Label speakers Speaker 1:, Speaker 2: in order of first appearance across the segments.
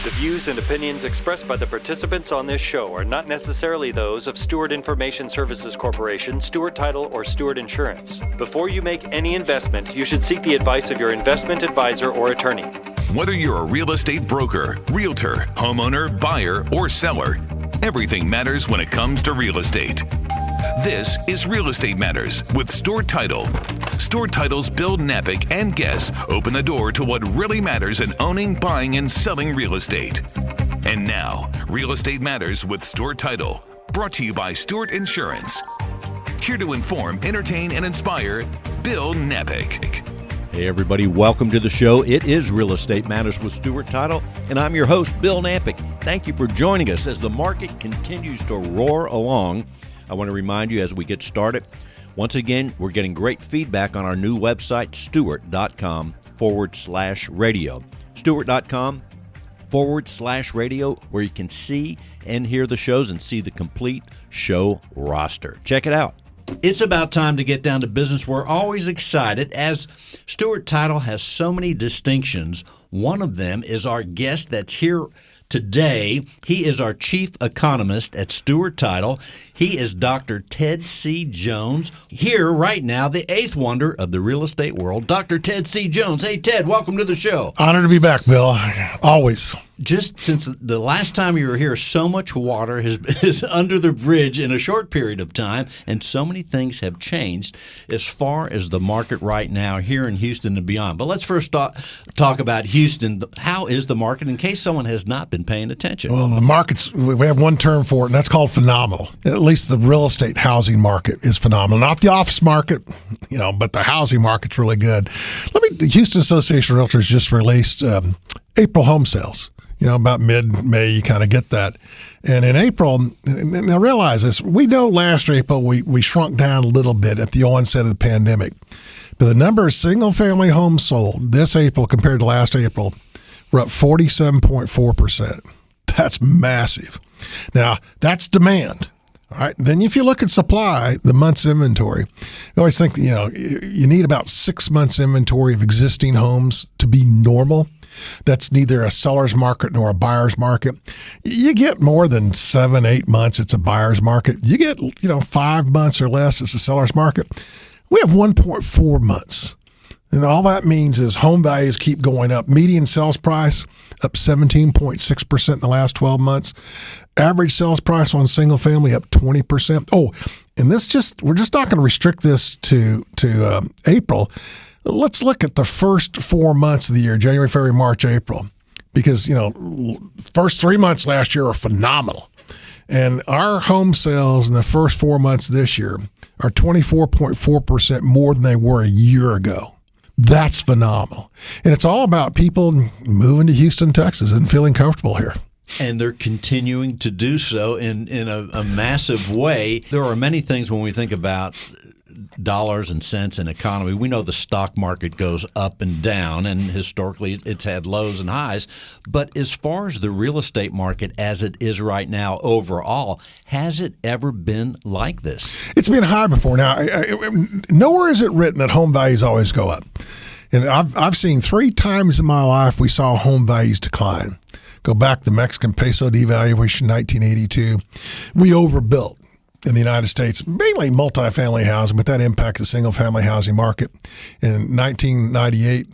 Speaker 1: The views and opinions expressed by the participants on this show are not necessarily those of Stewart Information Services Corporation, Stewart Title, or Stewart Insurance. Before you make any investment, you should seek the advice of your investment advisor or attorney.
Speaker 2: Whether you're a real estate broker, realtor, homeowner, buyer, or seller, everything matters when it comes to real estate. This is Real Estate Matters with Stewart Title. Stewart Title's Bill Knapik and guests open the door to what really matters in owning, buying, and selling real estate. And now, Real Estate Matters with Stewart Title, brought to you by Stewart Insurance. Here to inform, entertain, and inspire, Bill Knapik.
Speaker 3: Hey everybody, welcome to the show. It is Real Estate Matters with Stewart Title, and I'm your host, Bill Knapik. Thank you for joining us as the market continues to roar along. I want to remind you as we get started, once again, we're getting great feedback on our new website, stewart.com/radio. Stewart.com/radio, where you can see and hear the shows and see the complete show roster. Check it out. It's about time to get down to business. We're always excited as Stewart Title has so many distinctions. One of them is our guest that's here today. He is our Chief Economist at Stewart Title. He is Dr. Ted C. Jones. Here right now, the eighth wonder of the real estate world, Dr. Ted C. Jones. Hey, Ted, welcome to the show.
Speaker 4: Honored to be back, Bill. Always.
Speaker 3: Just since the last time you were here, so much water is under the bridge in a short period of time, and so many things have changed as far as the market right now here in Houston and beyond. But let's first talk about Houston. How is the market, in case someone has not been paying attention?
Speaker 4: Well, the market's, we have one term for it, and that's called phenomenal. At least the real estate housing market is phenomenal. Not the office market, but the housing market's really good. The Houston Association of Realtors just released April home sales. About mid-May, you kind of get that. And in April, now realize this, we know last April we shrunk down a little bit at the onset of the pandemic. But the number of single-family homes sold this April compared to last April were up 47.4%. That's massive. Now, that's demand. All right. Then if you look at supply, the month's inventory, you always think, you need about 6 months inventory of existing homes to be normal. That's neither a seller's market nor a buyer's market. You get more than 7-8 months, it's a buyer's market. You get, 5 months or less, it's a seller's market. We have 1.4 months. And all that means is home values keep going up. Median sales price up 17.6% in the last 12 months. Average sales price on single family up 20%. Oh, and we're just not going to restrict this to April. Let's look at the first 4 months of the year, January, February, March, April, because, first 3 months last year are phenomenal. And our home sales in the first 4 months this year are 24.4% more than they were a year ago. That's phenomenal. And it's all about people moving to Houston, Texas and feeling comfortable here.
Speaker 3: And they're continuing to do so in a massive way. There are many things when we think about dollars and cents and economy. We know the stock market goes up and down, and historically it's had lows and highs. But as far as the real estate market as it is right now overall, has it ever been like this? It's
Speaker 4: been high before. Now, nowhere is it written that home values always go up. And I've seen 3 times in my life we saw home values decline. Go back to the Mexican peso devaluation in 1982. We overbuilt in the United States, mainly multifamily housing, but that impacted the single-family housing market in 1988,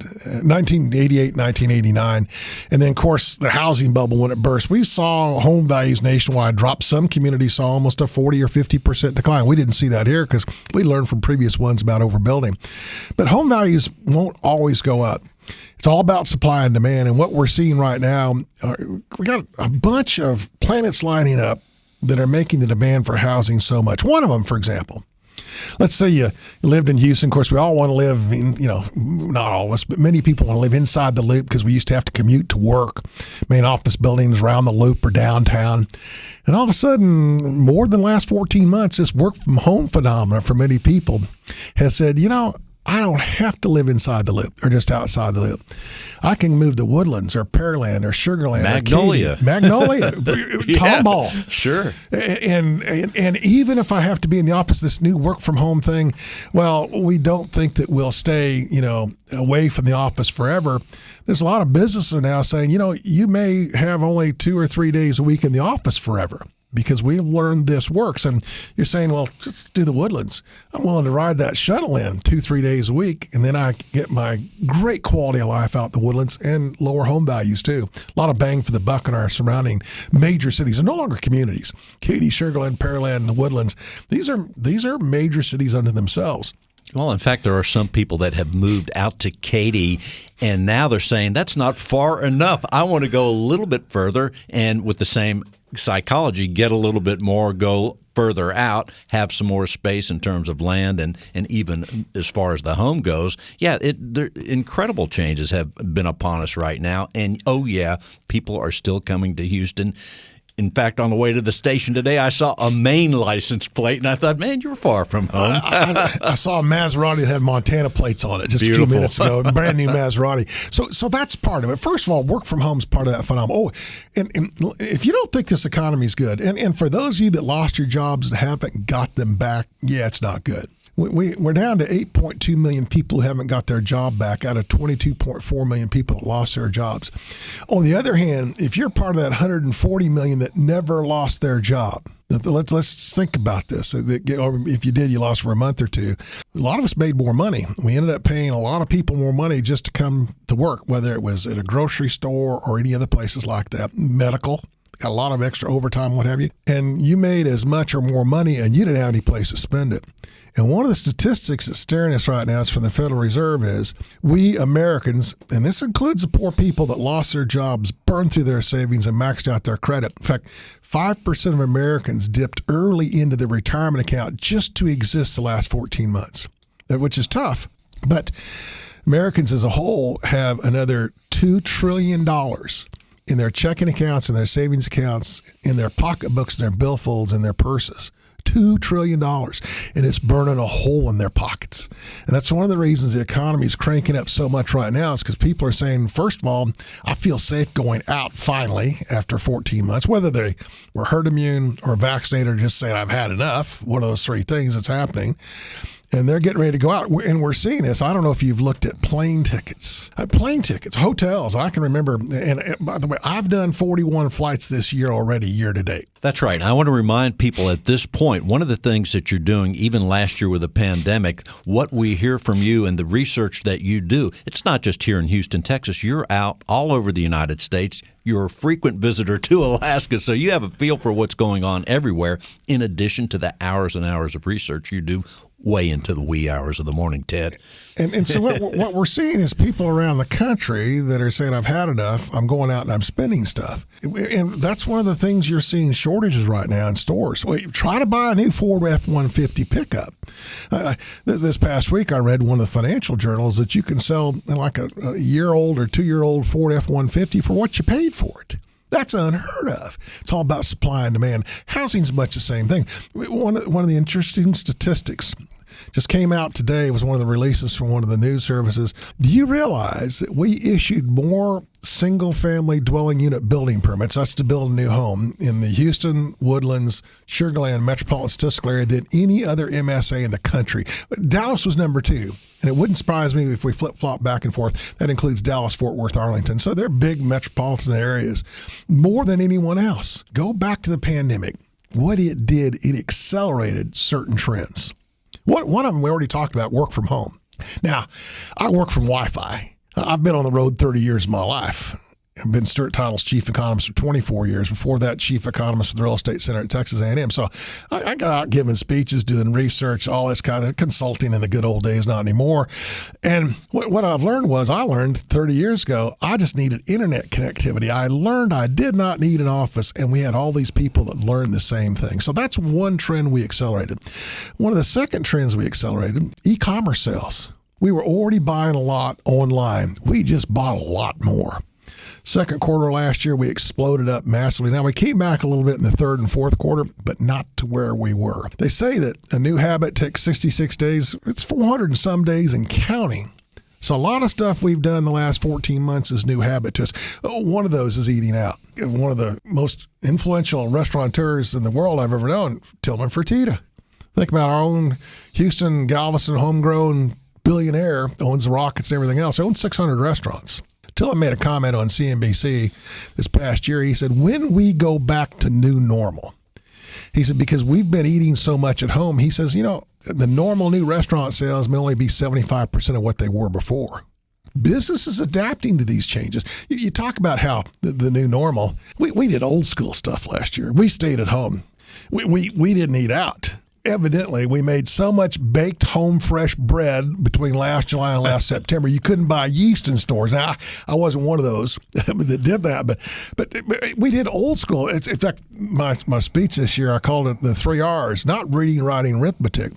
Speaker 4: 1989. And then, of course, the housing bubble, when it burst, we saw home values nationwide drop. Some communities saw almost a 40 or 50% decline. We didn't see that here because we learned from previous ones about overbuilding. But home values won't always go up. It's all about supply and demand. And what we're seeing right now, we got a bunch of planets lining up that are making the demand for housing so much. One of them, for example, let's say you lived in Houston. Of course, we all want to live in, not all of us, but many people want to live inside the loop because we used to have to commute to work. Main office buildings around the loop or downtown. And all of a sudden, more than the last 14 months, this work from home phenomenon for many people has said, I don't have to live inside the Loop or just outside the Loop. I can move to Woodlands or Pearland or Sugarland
Speaker 3: Magnolia.
Speaker 4: or Katy. Magnolia. Tomball.
Speaker 3: Sure.
Speaker 4: And even if I have to be in the office, this new work from home thing, well, we don't think that we'll stay, away from the office forever. There's a lot of businesses now saying, you may have only 2 or 3 days a week in the office forever, because we've learned this works. And you're saying, well, just do the Woodlands. I'm willing to ride that shuttle in 2-3 days a week, and then I get my great quality of life out the Woodlands and lower home values too. A lot of bang for the buck in our surrounding major cities. They're no longer communities. Katy, Sugarland, Pearland, and the Woodlands. These are major cities unto themselves.
Speaker 3: Well, in fact, there are some people that have moved out to Katy, and now they're saying that's not far enough. I want to go a little bit further, and with the same psychology, get a little bit more, go further out, have some more space in terms of land, and even as far as the home goes. Yeah, incredible changes have been upon us right now. And, people are still coming to Houston. In fact, on the way to the station today, I saw a Maine license plate, and I thought, man, you're far from home.
Speaker 4: I saw a Maserati that had Montana plates on it just a few minutes ago, a brand new Maserati. So that's part of it. First of all, work from home is part of that phenomenon. And if you don't think this economy is good, and for those of you that lost your jobs and haven't got them back, it's not good. We're down to 8.2 million people who haven't got their job back out of 22.4 million people that lost their jobs. On the other hand, if you're part of that 140 million that never lost their job, let's think about this. If you did, you lost for a month or two. A lot of us made more money. We ended up paying a lot of people more money just to come to work, whether it was at a grocery store or any other places like that, medical. Got a lot of extra overtime, what have you. And you made as much or more money, and you didn't have any place to spend it. And one of the statistics that's staring us right now is from the Federal Reserve is we Americans, and this includes the poor people that lost their jobs, burned through their savings, and maxed out their credit. In fact, 5% of Americans dipped early into their retirement account just to exist the last 14 months, which is tough. But Americans as a whole have another $2 trillion in their checking accounts, in their savings accounts, in their pocketbooks, in their billfolds, in their purses. $2 trillion, and it's burning a hole in their pockets. And that's one of the reasons the economy is cranking up so much right now, is because people are saying, first of all, I feel safe going out finally after 14 months, whether they were herd immune or vaccinated or just saying I've had enough, one of those three things that's happening. And they're getting ready to go out. And we're seeing this. I don't know if you've looked at plane tickets, hotels. I can remember. And by the way, I've done 41 flights this year already, year to date.
Speaker 3: That's right. I want to remind people at this point, one of the things that you're doing, even last year with the pandemic, what we hear from you and the research that you do, it's not just here in Houston, Texas. You're out all over the United States. You're a frequent visitor to Alaska, so you have a feel for what's going on everywhere, in addition to the hours and hours of research you do way into the wee hours of the morning, Ted.
Speaker 4: And so what we're seeing is people around the country that are saying, I've had enough, I'm going out and I'm spending stuff. And that's one of the things you're seeing shortages right now in stores. Try to buy a new Ford F-150 pickup. This past week, I read one of the financial journals that you can sell like a year-old or 2-year-old Ford F-150 for what you paid for it. That's unheard of. It's all about supply and demand. Housing's much the same thing. One of the interesting statistics just came out today. It was one of the releases from one of the news services. Do you realize that we issued more single-family dwelling unit building permits, that's to build a new home, in the Houston, Woodlands, Sugarland metropolitan statistical area than any other MSA in the country? Dallas was number 2. And it wouldn't surprise me if we flip-flop back and forth. That includes Dallas, Fort Worth, Arlington. So they're big metropolitan areas, more than anyone else. Go back to the pandemic. What it did, it accelerated certain trends. One of them we already talked about, work from home. Now, I work from Wi-Fi. I've been on the road 30 years of my life. I've been Stewart Title's chief economist for 24 years. Before that, chief economist for the Real Estate Center at Texas A&M. So I got out giving speeches, doing research, all this kind of consulting in the good old days, not anymore. And what I've learned was, I learned 30 years ago, I just needed internet connectivity. I learned I did not need an office, and we had all these people that learned the same thing. So that's one trend we accelerated. One of the second trends we accelerated, e-commerce sales. We were already buying a lot online. We just bought a lot more. Second quarter last year, we exploded up massively. Now, we came back a little bit in the third and fourth quarter, but not to where we were. They say that a new habit takes 66 days. It's 400 and some days and counting. So a lot of stuff we've done the last 14 months is new habit to us. One of those is eating out. One of the most influential restaurateurs in the world I've ever known, Tillman Fertitta. Think about our own Houston, Galveston, homegrown billionaire, owns the Rockets and everything else. He owns 600 restaurants. Tillman made a comment on CNBC this past year. He said, when we go back to new normal, he said, because we've been eating so much at home, he says, the normal new restaurant sales may only be 75% of what they were before. Business is adapting to these changes. You talk about how the new normal, we did old school stuff last year. We stayed at home. We didn't eat out. Evidently, we made so much baked home fresh bread between last July and last September, you couldn't buy yeast in stores. Now, I wasn't one of those that did that, but we did old school. In fact, my speech this year, I called it the 3 R's, not reading, writing, arithmetic,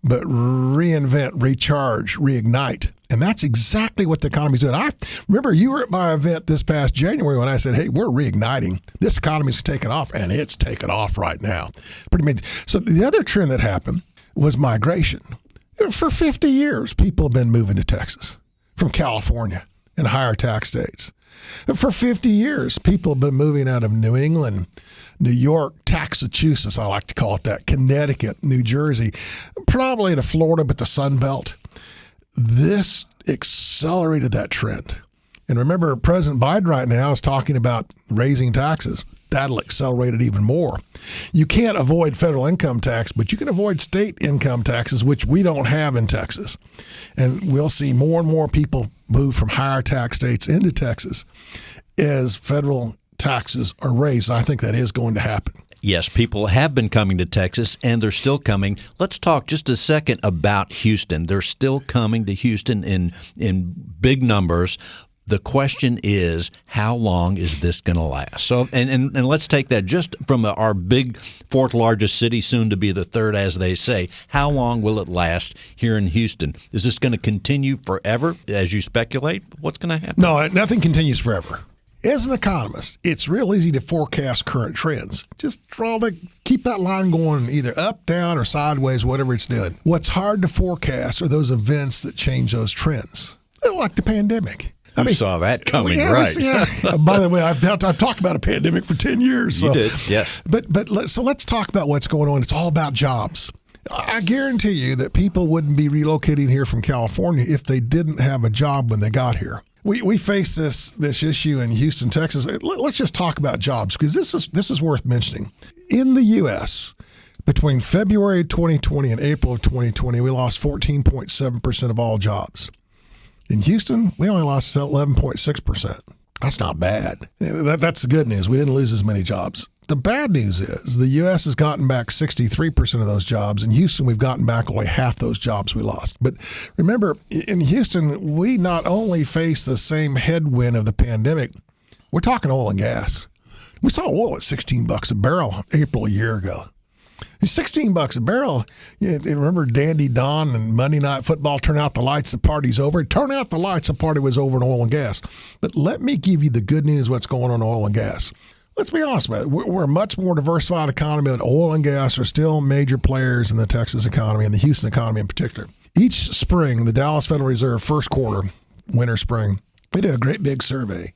Speaker 4: but reinvent, recharge, reignite. And that's exactly what the economy's doing. I remember you were at my event this past January when I said, hey, we're reigniting. This economy's taken off, and it's taken off right now. Pretty amazing. So the other trend that happened was migration. For 50 years, people have been moving to Texas from California and higher tax states. For 50 years, people have been moving out of New England, New York, Massachusetts, I like to call it that, Connecticut, New Jersey, probably to Florida, but the Sun Belt. This accelerated that trend. And remember, President Biden right now is talking about raising taxes. That'll accelerate it even more. You can't avoid federal income tax, but you can avoid state income taxes, which we don't have in Texas. And we'll see more and more people move from higher tax states into Texas as federal taxes are raised. And I think that is going to happen.
Speaker 3: Yes, people have been coming to Texas, and they're still coming. Let's talk just a second about Houston. They're still coming to Houston in big numbers. The question is, how long is this going to last? So, and let's take that just from our big fourth largest city, soon to be the third, as they say. How long will it last here in Houston? Is this going to continue forever, as you speculate? What's going to happen?
Speaker 4: No, nothing continues forever. As an economist, it's real easy to forecast current trends. Just keep that line going either up, down, or sideways, whatever it's doing. What's hard to forecast are those events that change those trends, like the pandemic.
Speaker 3: You saw that coming, right?
Speaker 4: By the way, I've talked about a pandemic for 10 years. So.
Speaker 3: You did, yes.
Speaker 4: So let's talk about what's going on. It's all about jobs. I guarantee you that people wouldn't be relocating here from California if they didn't have a job when they got here. We face this issue in Houston, Texas. Let's just talk about jobs, because this is worth mentioning. In the U.S., between February 2020 and April of 2020, we lost 14.7% of all jobs. In Houston, we only lost 11.6%. That's not bad. That's the good news. We didn't lose as many jobs. The bad news is the U.S. has gotten back 63% of those jobs. In Houston, we've gotten back only half those jobs we lost. But remember, in Houston, we not only face the same headwind of the pandemic, we're talking oil and gas. We saw oil at $16 a barrel April a year ago. $16 a barrel. Remember Dandy Don and Monday Night Football, turn out the lights, the party's over. Turn out the lights, the party was over in oil and gas. But let me give you the good news what's going on in oil and gas. Let's be honest about it. We're a much more diversified economy, but oil and gas are still major players in the Texas economy and the Houston economy in particular. Each spring, the Dallas Federal Reserve first quarter, winter, spring, they do a great big survey.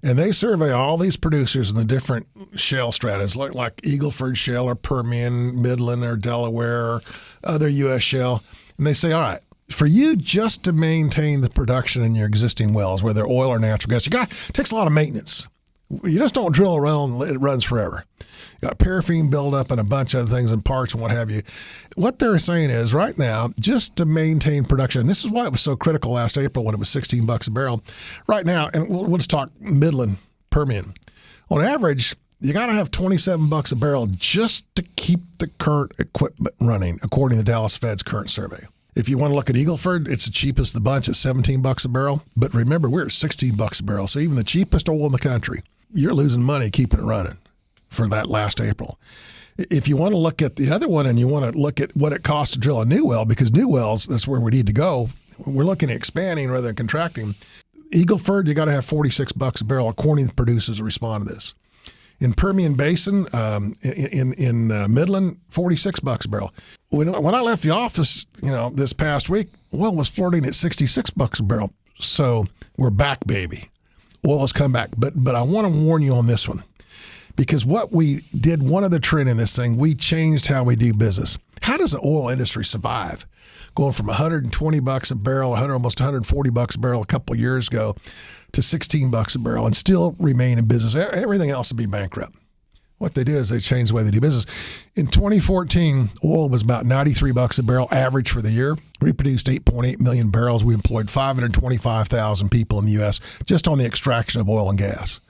Speaker 4: And they survey all these producers in the different shale stratas, like Eagle Ford Shale or Permian, Midland or Delaware or other U.S. shale. And they say, all right, for you just to maintain the production in your existing wells, whether oil or natural gas, it takes a lot of maintenance. You just don't drill around and it runs forever. You got paraffin buildup and a bunch of other things and parts and what have you. What they're saying is right now, just to maintain production, and this is why it was so critical last April when it was $16 a barrel. Right now, and we'll just talk Midland, Permian. On average, you got to have $27 a barrel just to keep the current equipment running, according to the Dallas Fed's current survey. If you want to look at Eagle Ford, it's the cheapest of the bunch at $17 a barrel. But remember, we're at $16 a barrel. So even the cheapest oil in the country, you're losing money keeping it running for that last April. If you want to look at the other one and you want to look at what it costs to drill a new well, because new wells, that's where we need to go. We're looking at expanding rather than contracting. Eagle Ford, you got to have $46 a barrel, according to the producers that respond to this. In Permian Basin, in Midland, $46 a barrel. When I left the office, this past week, oil was flirting at $66 a barrel. So we're back, baby. Oil has come back. But I want to warn you on this one, because what we did, one of the trend in this thing, we changed how we do business. How does the oil industry survive? Going from $120 a barrel, almost $140 a barrel a couple of years ago, to $16 a barrel, and still remain in business. Everything else would be bankrupt. What they did is they changed the way they do business. In 2014, oil was about $93 a barrel average for the year. We produced 8.8 million barrels. We employed 525,000 people in the U.S. just on the extraction of oil and gas.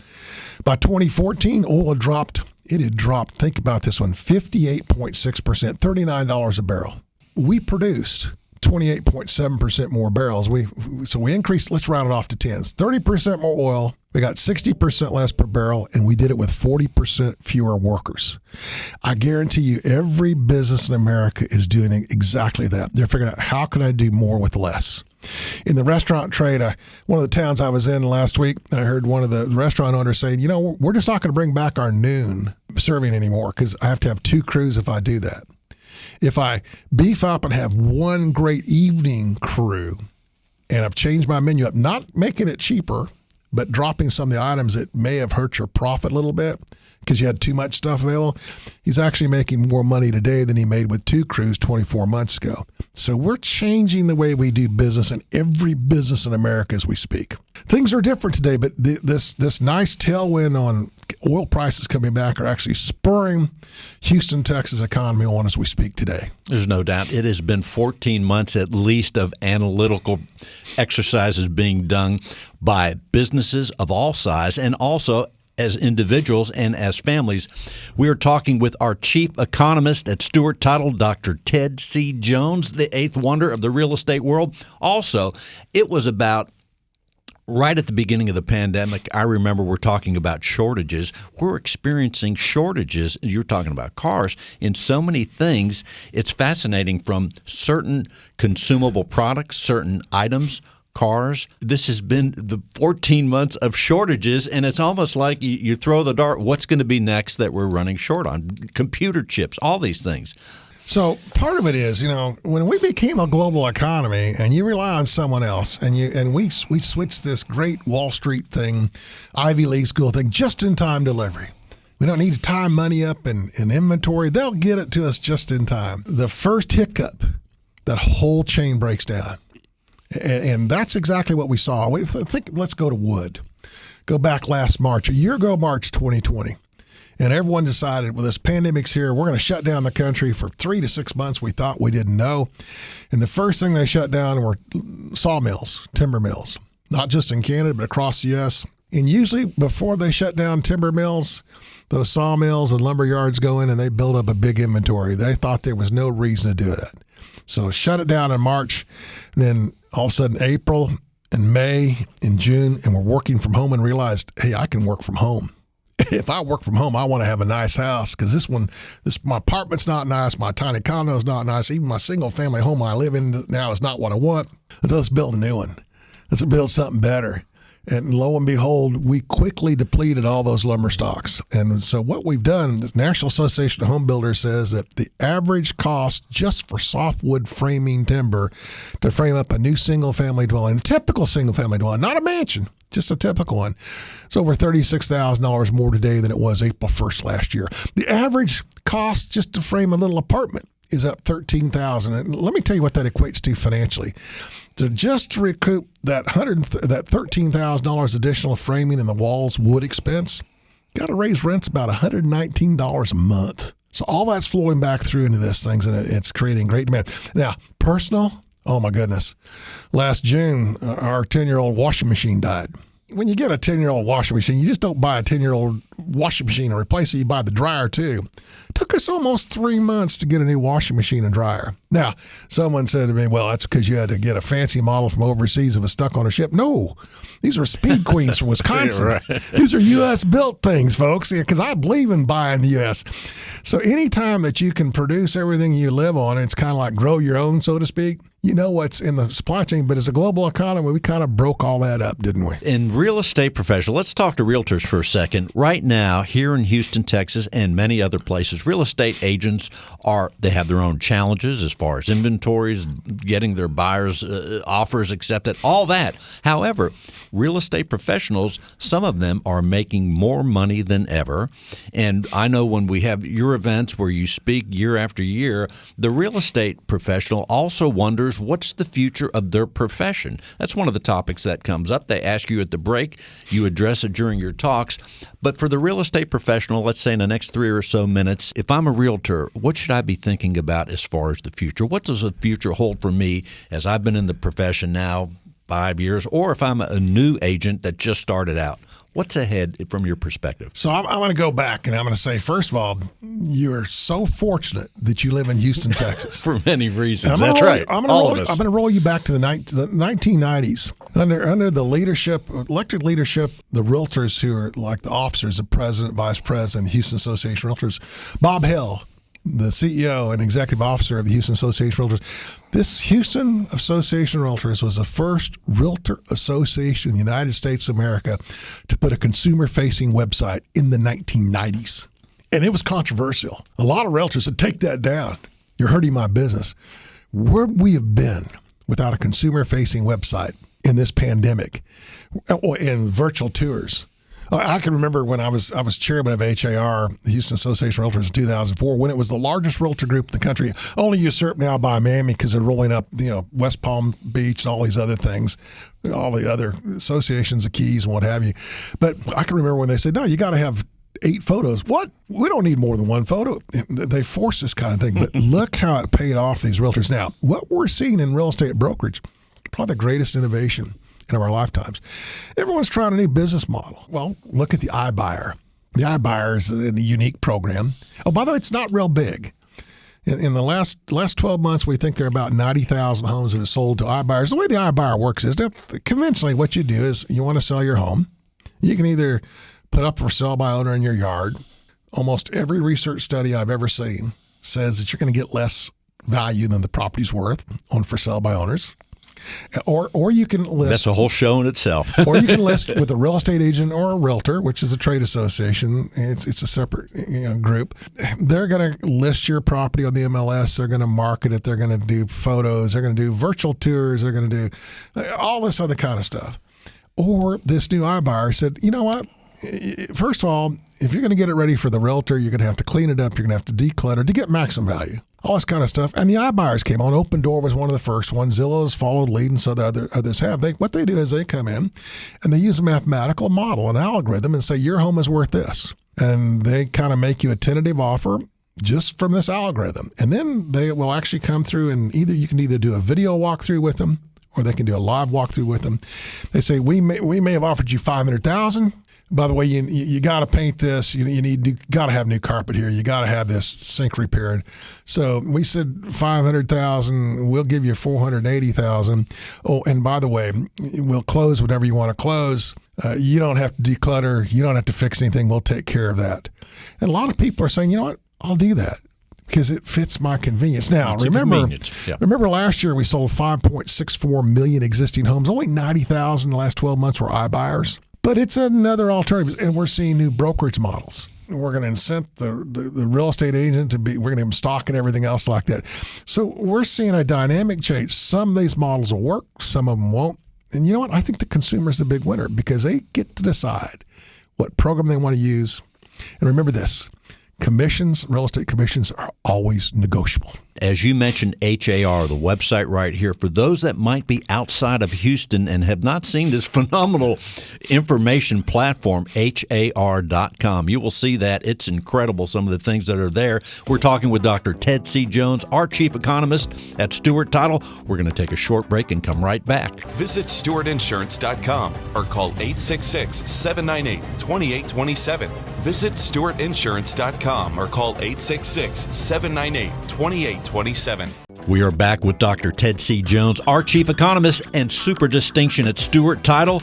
Speaker 4: By 2014, oil had dropped. It had dropped, think about this one, 58.6%, $39 a barrel. We produced 28.7% more barrels. So we increased, let's round it off to tens, 30% more oil. We got 60% less per barrel, and we did it with 40% fewer workers. I guarantee you every business in America is doing exactly that. They're figuring out, how can I do more with less? In the restaurant trade, one of the towns I was in last week, I heard one of the restaurant owners saying, we're just not going to bring back our noon serving anymore because I have to have 2 crews if I do that. If I beef up and have one great evening crew, and I've changed my menu up, not making it cheaper, but dropping some of the items that may have hurt your profit a little bit because you had too much stuff available, he's actually making more money today than he made with 2 crews 24 months ago. So we're changing the way we do business in every business in America as we speak. Things are different today, but this nice tailwind on oil prices coming back are actually spurring Houston, Texas economy on as we speak today.
Speaker 3: There's no doubt. It has been 14 months at least of analytical exercises being done by businesses of all size, and also as individuals and as families. We are talking with our chief economist at Stewart Title, Dr. Ted C. Jones, the eighth wonder of the real estate world. Also, it was about right at the beginning of the pandemic, I remember we're talking about shortages. We're experiencing shortages. You're talking about cars in so many things. It's fascinating, from certain consumable products, certain items, cars. This has been the 14 months of shortages, and it's almost like you throw the dart. What's going to be next that we're running short on? Computer chips, all these things.
Speaker 4: So part of it is, when we became a global economy and you rely on someone else, and we switched this great Wall Street thing, Ivy League school thing, just-in-time delivery. We don't need to tie money up in inventory. They'll get it to us just in time. The first hiccup, that whole chain breaks down. And that's exactly what we saw. Let's go to wood. Go back last March, a year ago, March 2020. And everyone decided, well, this pandemic's here. We're going to shut down the country for 3 to 6 months. We thought we didn't know. And the first thing they shut down were sawmills, timber mills, not just in Canada, but across the U.S. And usually before they shut down timber mills, those sawmills and lumber yards go in and they build up a big inventory. They thought there was no reason to do that. So shut it down in March. Then all of a sudden, April and May and June, and we're working from home and realized, hey, I can work from home. If I work from home, I want to have a nice house, because my apartment's not nice, my tiny condo's not nice, even my single family home I live in now is not what I want. Let's build a new one. Let's build something better. And lo and behold, we quickly depleted all those lumber stocks. And so what we've done, the National Association of Home Builders says that the average cost just for softwood framing timber to frame up a new single-family dwelling, a typical single-family dwelling, not a mansion, just a typical one, it's over $36,000 more today than it was April 1st last year. The average cost just to frame a little apartment is up $13,000. And let me tell you what that equates to financially. To just recoup that $13,000 additional framing and the walls wood expense, got to raise rents about $119 a month. So all that's flowing back through into this thing, and it's creating great demand. Now, personal, oh my goodness. Last June, our 10-year-old washing machine died. When you get a 10-year-old washing machine, you just don't buy a 10-year-old washing machine and replace it. You buy the dryer too. It took us almost 3 months to get a new washing machine and dryer. Now, someone said to me, well, that's because you had to get a fancy model from overseas that was stuck on a ship. No, these are Speed Queens from Wisconsin. Right. These are U.S. built things, folks, because I believe in buying the U.S. So anytime that you can produce everything you live on, it's kind of like grow your own, so to speak. you know what's in the supply chain, but as a global economy, we kind of broke all that up, didn't we?
Speaker 3: In real estate professional, let's talk to realtors for a second. Right now, here in Houston, Texas, and many other places, real estate agents they have their own challenges as far as inventories, getting their buyers' offers accepted, all that. However, real estate professionals, some of them are making more money than ever. And I know when we have your events where you speak year after year, the real estate professional also wonders what's the future of their profession. That's one of the topics that comes up. They ask you at the break. You address it during your talks. But for the real estate professional, let's say in the next 3 or so minutes, if I'm a realtor, what should I be thinking about as far as the future? What does the future hold for me as I've been in the profession now 5 years, or if I'm a new agent that just started out? What's ahead from your perspective?
Speaker 4: So I'm going to go back and I'm going to say, first of all, you're so fortunate that you live in Houston, Texas.
Speaker 3: For many reasons. That's right.
Speaker 4: I'm going to roll you back to the 1990s. Under the elected leadership, the realtors who are like the officers, the president, vice president, the Houston Association of Realtors, Bob Hill, the CEO and executive officer of the Houston Association of Realtors. This Houston Association of Realtors was the first realtor association in the United States of America to put a consumer-facing website in the 1990s. And it was controversial. A lot of realtors said, take that down. You're hurting my business. Where we have been without a consumer-facing website in this pandemic and virtual tours. I can remember when I was chairman of HAR, the Houston Association of Realtors, in 2004, when it was the largest realtor group in the country, only usurped now by Miami because they're rolling up, West Palm Beach and all these other things, all the other associations, the Keys and what have you. But I can remember when they said, no, you got to have 8 photos. What? We don't need more than 1 photo. They force this kind of thing. But look how it paid off these realtors. Now, what we're seeing in real estate brokerage, probably the greatest innovation in our lifetimes. Everyone's trying a new business model. Well, look at the iBuyer. The iBuyer is a unique program. Oh, by the way, it's not real big. In the last 12 months, we think there are about 90,000 homes that have sold to iBuyers. The way the iBuyer works is that conventionally what you do is you want to sell your home. You can either put up for sale by owner in your yard. Almost every research study I've ever seen says that you're going to get less value than the property's worth on for sale by owners. Or you can list.
Speaker 3: That's a whole show in itself.
Speaker 4: Or you can list with a real estate agent or a realtor, which is a trade association. It's a separate group. They're going to list your property on the MLS. They're going to market it. They're going to do photos. They're going to do virtual tours. They're going to do all this other kind of stuff. Or this new iBuyer said, you know what? First of all, if you're going to get it ready for the realtor, you're going to have to clean it up. You're going to have to declutter to get maximum value. All this kind of stuff. And the iBuyers came on. Open Door was one of the first ones. Zillow's followed lead, and so the others have. What they do is they come in and they use a mathematical model, an algorithm, and say your home is worth this. And they kind of make you a tentative offer just from this algorithm. And then they will actually come through and you can either do a video walkthrough with them or they can do a live walkthrough with them. They say, we may have offered you $500,000. By the way, you got to paint this. You got to have new carpet here. You got to have this sink repaired. So we said $500,000. We'll give you $480,000. Oh, and by the way, we'll close whatever you want to close. You don't have to declutter. You don't have to fix anything. We'll take care of that. And a lot of people are saying, you know what? I'll do that because it fits my convenience. Now, remember last year we sold 5.64 million existing homes. Only 90,000 in the last 12 months were iBuyers. But it's another alternative, and we're seeing new brokerage models. We're going to incent the real estate agent we're going to give them stock and everything else like that. So we're seeing a dynamic change. Some of these models will work, some of them won't. And you know what? I think the consumer's the big winner because they get to decide what program they want to use. And remember this, real estate commissions are always negotiable.
Speaker 3: As you mentioned, HAR, the website right here, for those that might be outside of Houston and have not seen this phenomenal information platform, HAR.com. You will see that. It's incredible, some of the things that are there. We're talking with Dr. Ted C. Jones, our Chief Economist at Stewart Title. We're going to take a short break and come right back.
Speaker 5: Visit StewartInsurance.com or call 866-798-2827. Visit StewartInsurance.com or call 866-798-2827.
Speaker 3: We are back with Dr. Ted C. Jones, our Chief Economist and Super Distinction at Stewart Title.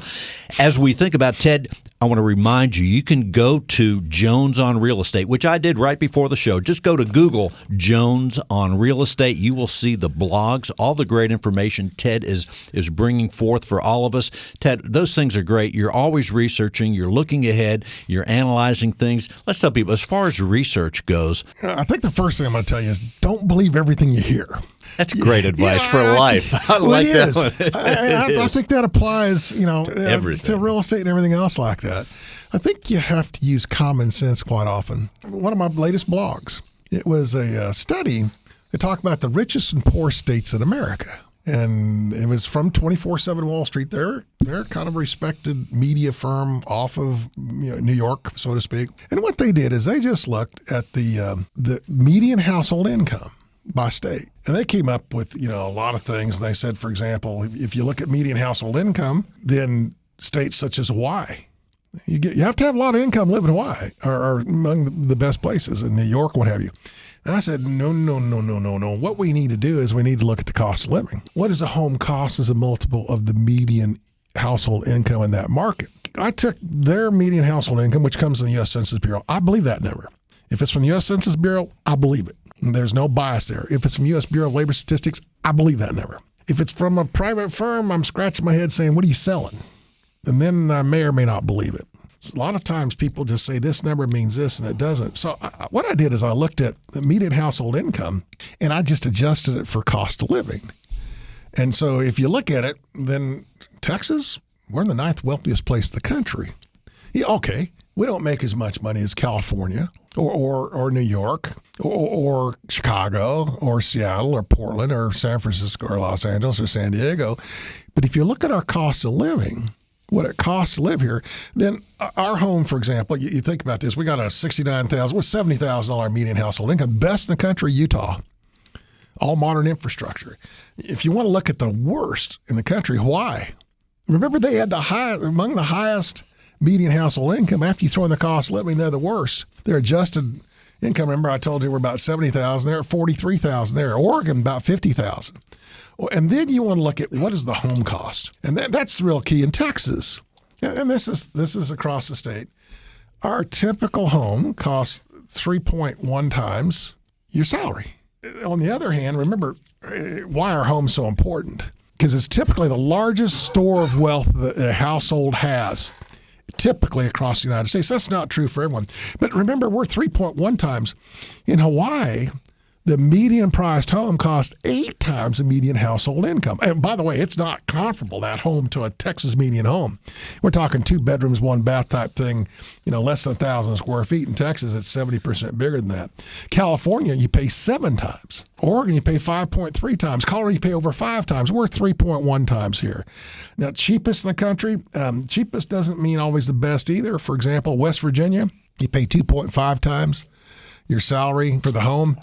Speaker 3: As we think about, Ted, I want to remind you, you can go to Jones on Real Estate, which I did right before the show. Just go to Google Jones on Real Estate. You will see the blogs, all the great information Ted is bringing forth for all of us. Ted, those things are great. You're always researching. You're looking ahead. You're analyzing things. Let's tell people, as far as research goes.
Speaker 4: I think the first thing I'm going to tell you is don't believe everything you hear.
Speaker 3: That's great advice for life. I like that one.
Speaker 4: I think that applies,
Speaker 3: everything.
Speaker 4: to real estate and everything else like that. I think you have to use common sense quite often. One of my latest blogs, it was a study that talked about the richest and poorest states in America. And it was from 24/7 Wall Street. They're kind of a respected media firm off of New York, so to speak. And what they did is they just looked at the median household income by state. And they came up with, a lot of things. They said, for example, if you look at median household income, then states such as Hawaii, you have to have a lot of income living in Hawaii are among the best places in New York, what have you. And I said, no. What we need to do is we need to look at the cost of living. What does a home cost as a multiple of the median household income in that market? I took their median household income, which comes from the U.S. Census Bureau. I believe that number. If it's from the U.S. Census Bureau, I believe it. There's no bias there. If it's from U.S. Bureau of Labor Statistics, I believe that number. If it's from a private firm, I'm scratching my head saying, what are you selling? And then I may or may not believe it. A lot of times people just say this number means this and it doesn't. So what I did is I looked at the median household income and I just adjusted it for cost of living. And so if you look at it, then Texas, we're in the 9th wealthiest place in the country. Yeah, okay, we don't make as much money as California or New York or Chicago or Seattle or Portland or San Francisco or Los Angeles or San Diego. But if you look at our cost of living, what it costs to live here, then our home, for example, you think about this, we got a $70,000 median household income, best in the country, Utah, all modern infrastructure. If you want to look at the worst in the country, Hawaii, remember they had among the highest median household income. After you throw in the cost of living, they're the worst. Their adjusted income, remember I told you we're about $70,000, they're at $43,000 there. Oregon, about $50,000. And then you want to look at what is the home cost, and that's real key in Texas. And this is across the state. Our typical home costs 3.1 times your salary. On the other hand, remember why are homes so important? Because it's typically the largest store of wealth that a household has, typically across the United States. That's not true for everyone. But remember, we're 3.1 times. In Hawaii, the median priced home costs 8 times the median household income. And by the way, it's not comparable, that home, to a Texas median home. We're talking 2 bedrooms, 1 bath type thing, less than 1,000 square feet. In Texas, it's 70% bigger than that. California, you pay 7 times. Oregon, you pay 5.3 times. Colorado, you pay over 5 times. We're 3.1 times here. Now, cheapest in the country, cheapest doesn't mean always the best either. For example, West Virginia, you pay 2.5 times your salary for the home.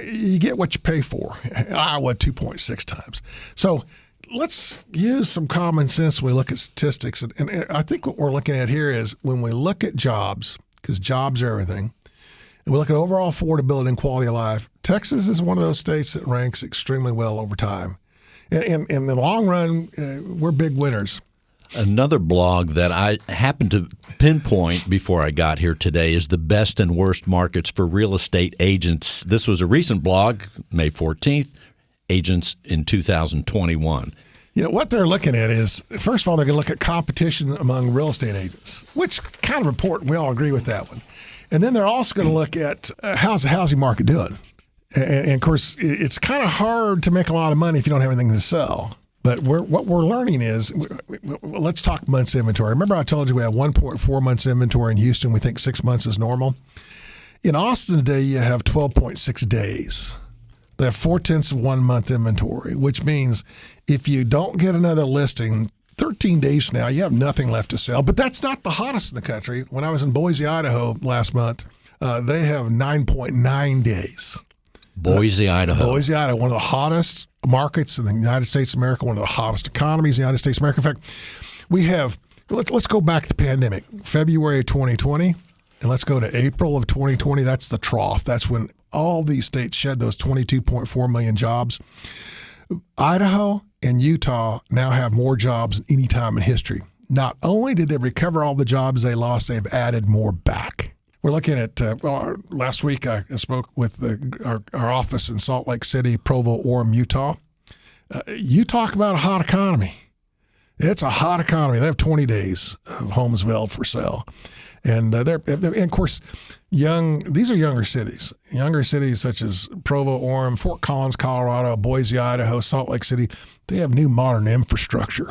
Speaker 4: You get what you pay for. Iowa, 2.6 times. So let's use some common sense when we look at statistics. And I think what we're looking at here is when we look at jobs, because jobs are everything, and we look at overall affordability and quality of life, Texas is one of those states that ranks extremely well over time. And in the long run, we're big winners.
Speaker 3: Another blog that I happened to pinpoint before I got here today is the best and worst markets for real estate agents. This was a recent blog, May 14th, agents in 2021.
Speaker 4: What they're looking at is, first of all, they're going to look at competition among real estate agents, which kind of important. We all agree with that one. And then they're also going to look at how's the housing market doing. And of course, it's kind of hard to make a lot of money if you don't have anything to sell. But what we're learning is, let's talk months inventory. Remember I told you we have 1.4 months inventory in Houston. We think 6 months is normal. In Austin today, you have 12.6 days. They have 0.4 of 1 month inventory, which means if you don't get another listing, 13 days from now, you have nothing left to sell. But that's not the hottest in the country. When I was in Boise, Idaho last month, they have 9.9 days.
Speaker 3: Boise, Idaho.
Speaker 4: Boise, Idaho, one of the hottest markets in the United States of America, one of the hottest economies in the United States of America. In fact, we have, let's go back to the pandemic, February of 2020, and let's go to April of 2020. That's the trough. That's when all these states shed those 22.4 million jobs. Idaho and Utah now have more jobs than any time in history. not only did they recover all the jobs they lost, they've added more back. We're looking at, last week I spoke with our office in Salt Lake City, Provo, Orem, Utah. You talk about a hot economy. It's a hot economy. They have 20 days of homes available for sale. And of course, these are younger cities such as Provo, Orem, Fort Collins, Colorado, Boise, Idaho, Salt Lake City. They have new modern infrastructure.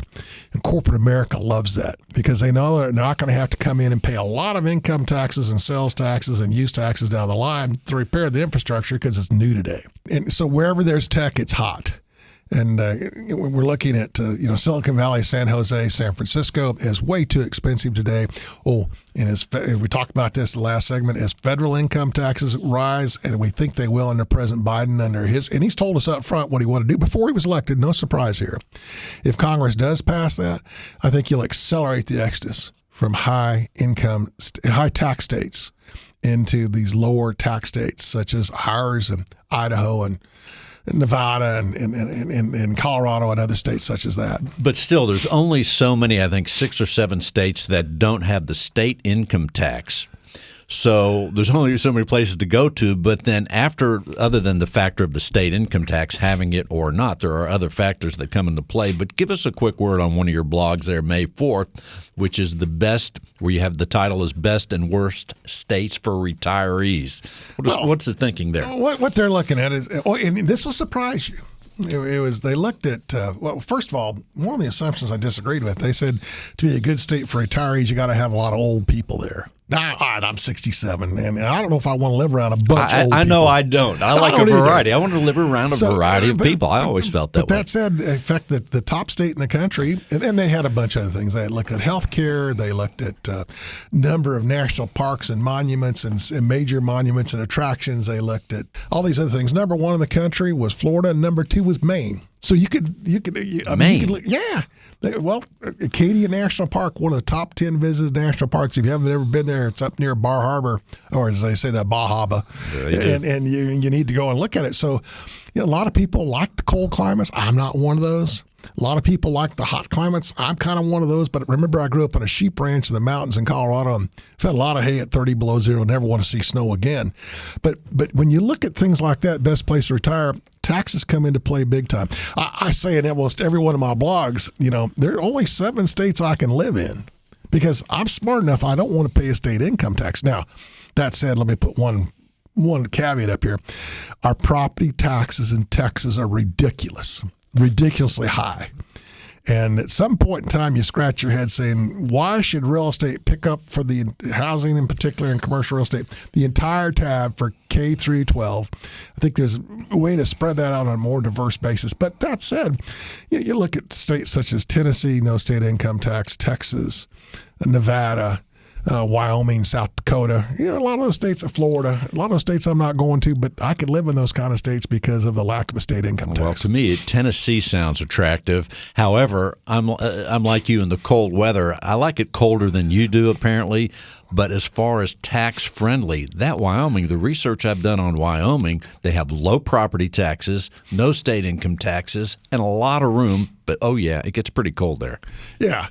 Speaker 4: And corporate America loves that because they know they're not going to have to come in and pay a lot of income taxes and sales taxes and use taxes down the line to repair the infrastructure because it's new today. And so wherever there's tech, it's hot. And we're looking at, Silicon Valley, San Jose, San Francisco is way too expensive today. Oh, and we talked about this in the last segment, as federal income taxes rise, and we think they will under President Biden and he's told us up front what he wanted to do before he was elected. No surprise here. If Congress does pass that, I think you'll accelerate the exodus from high tax states into these lower tax states such as ours and Idaho and Nevada and Colorado and other states such as that.
Speaker 3: But still, there's only so many, I think 6 or 7 states that don't have the state income tax. So there's only so many places to go to. But then other than the factor of the state income tax, having it or not, there are other factors that come into play. But give us a quick word on one of your blogs there, May 4th, which is the best, where you have the title is Best and Worst States for Retirees. What's the thinking there?
Speaker 4: What they're looking at is, and this will surprise you. It was they looked at, first of all, one of the assumptions I disagreed with. They said to be a good state for retirees, you got to have a lot of old people there. Now, all right, I'm 67, and I don't know if I want to live around a bunch of old people.
Speaker 3: I know I don't. I like a variety. I want to live around a variety of people. I always felt that way.
Speaker 4: But that said, in fact, the top state in the country, and they had a bunch of other things. They looked at health care. They looked at number of national parks and monuments and major monuments and attractions. They looked at all these other things. Number 1 in the country was Florida, and number 2 was Maine. So you could
Speaker 3: Maine.
Speaker 4: Yeah. Well, Acadia National Park, one of the top 10 visited national parks. If you haven't ever been there, it's up near Bar Harbor, or as they say, that Bahaba, and you need to go and look at it. So, a lot of people like the cold climates. I'm not one of those. A lot of people like the hot climates. I'm kind of one of those. But remember, I grew up on a sheep ranch in the mountains in Colorado and fed a lot of hay at 30 below zero. Never want to see snow again. But when you look at things like that, best place to retire, taxes come into play big time. I say in almost every one of my blogs, there are only 7 states I can live in because I'm smart enough. I don't want to pay a state income tax. Now, that said, let me put one caveat up here. Our property taxes in Texas are ridiculously high. And at some point in time, you scratch your head saying, why should real estate pick up for the housing in particular and commercial real estate, the entire tab for K through 12? I think there's a way to spread that out on a more diverse basis. But that said, you look at states such as Tennessee, no state income tax, Texas, Nevada, Wyoming, South Dakota, a lot of those states, Florida, a lot of those states I'm not going to, but I could live in those kind of states because of the lack of a state income tax.
Speaker 3: Well, to me, Tennessee sounds attractive. However, I'm like you in the cold weather. I like it colder than you do, apparently. But as far as tax-friendly, that Wyoming, the research I've done on Wyoming, they have low property taxes, no state income taxes, and a lot of room. But, oh, yeah, it gets pretty cold there.
Speaker 4: Yeah.